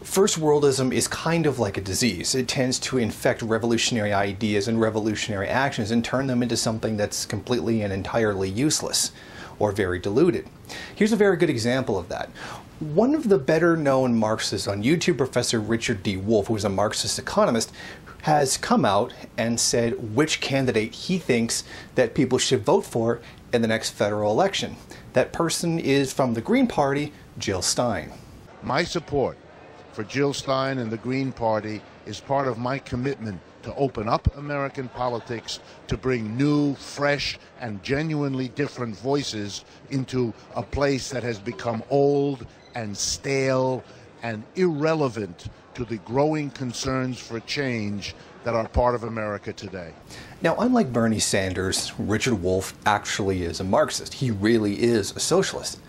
First-worldism is kind of like a disease. It tends to infect revolutionary ideas and revolutionary actions and turn them into something that's completely and entirely useless or very diluted. Here's a very good example of that. One of the better-known Marxists on YouTube, Professor Richard D. Wolff, who is a Marxist economist, has come out and said which candidate he thinks that people should vote for in the next federal election. That person is from the Green Party, Jill Stein. My support for Jill Stein and the Green Party is part of my commitment to open up American politics, to bring new, fresh, and genuinely different voices into a place that has become old and stale and irrelevant to the growing concerns for change that are part of America today. Now, unlike Bernie Sanders, Richard Wolff actually is a Marxist. He really is a socialist.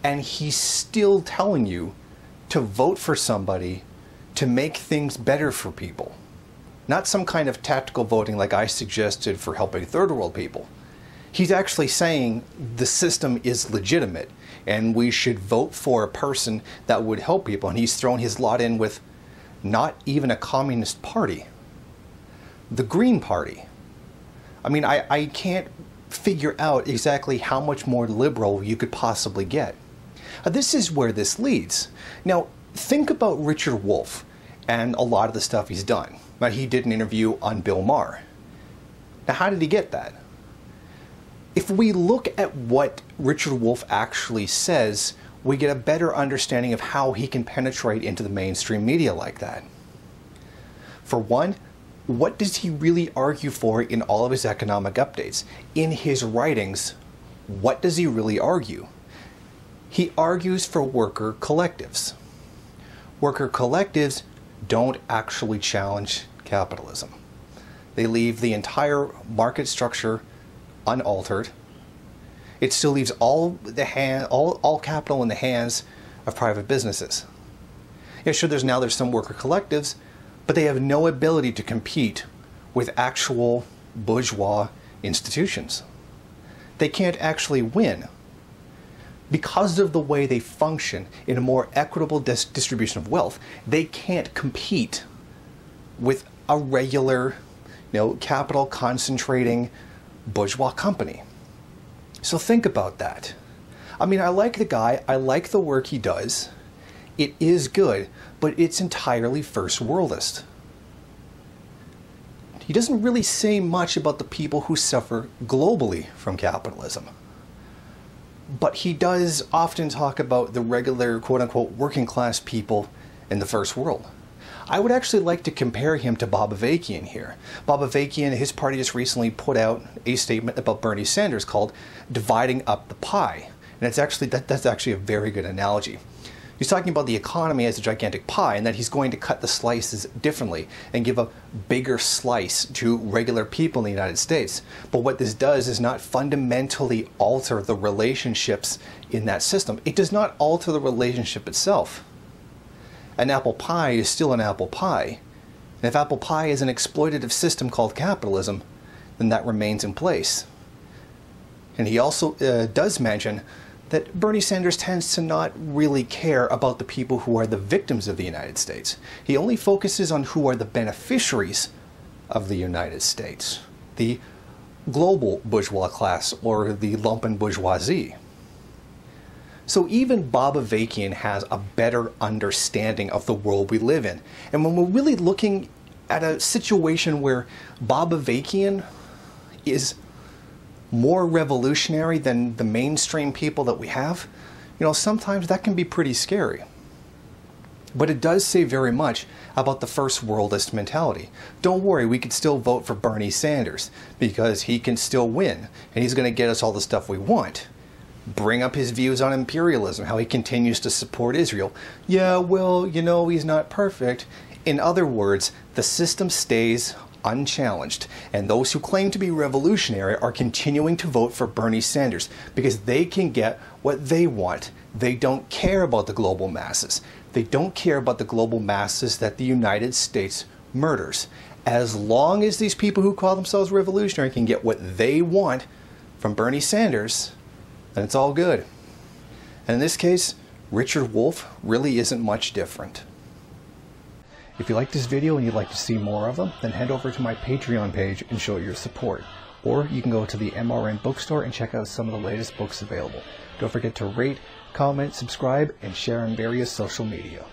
And he's still telling you to vote for somebody to make things better for people. Not some kind of tactical voting like I suggested for helping third world people. He's actually saying the system is legitimate and we should vote for a person that would help people. And he's thrown his lot in with not even a communist party. The Green Party. I mean, I can't figure out exactly how much more liberal you could possibly get. This is where this leads. Now, think about Richard Wolff and a lot of the stuff he's done. Now, he did an interview on Bill Maher. Now, how did he get that? If we look at what Richard Wolff actually says, we get a better understanding of how he can penetrate into the mainstream media like that. For one, what does he really argue for in all of his economic updates? In his writings, what does he really argue? He argues for worker collectives. Worker collectives don't actually challenge capitalism. They leave the entire market structure unaltered. It still leaves all capital in the hands of private businesses. Yeah, sure, there's some worker collectives, but they have no ability to compete with actual bourgeois institutions. They can't actually win. Because of the way they function in a more equitable distribution of wealth, they can't compete with a regular, capital concentrating bourgeois company. So think about that. I mean, I like the guy, I like the work he does. It is good, but it's entirely first worldist. He doesn't really say much about the people who suffer globally from capitalism. But he does often talk about the regular, quote-unquote, working class people in the first world. I would actually like to compare him to Bob Avakian here. Bob Avakian, his party just recently put out a statement about Bernie Sanders called dividing up the pie. And that's actually a very good analogy. He's talking about the economy as a gigantic pie and that he's going to cut the slices differently and give a bigger slice to regular people in the United States. But what this does is not fundamentally alter the relationships in that system. It does not alter the relationship itself. An apple pie is still an apple pie. And if apple pie is an exploitative system called capitalism, then that remains in place. And he also does mention that Bernie Sanders tends to not really care about the people who are the victims of the United States. He only focuses on who are the beneficiaries of the United States, the global bourgeois class or the lumpen bourgeoisie. So even Bob Avakian has a better understanding of the world we live in. And when we're really looking at a situation where Bob Avakian is more revolutionary than the mainstream people that we have, sometimes that can be pretty scary. But it does say very much about the first worldist mentality. Don't worry, we could still vote for Bernie Sanders because he can still win and he's going to get us all the stuff we want. Bring up his views on imperialism, how he continues to support Israel. Yeah, well, he's not perfect. In other words, the system stays unchallenged, and those who claim to be revolutionary are continuing to vote for Bernie Sanders because they can get what they want. They don't care about the global masses. They don't care about the global masses that the United States murders. As long as these people who call themselves revolutionary can get what they want from Bernie Sanders, then it's all good. And in this case, Richard Wolff really isn't much different. If you like this video and you'd like to see more of them, then head over to my Patreon page and show your support. Or you can go to the MRN bookstore and check out some of the latest books available. Don't forget to rate, comment, subscribe, and share on various social media.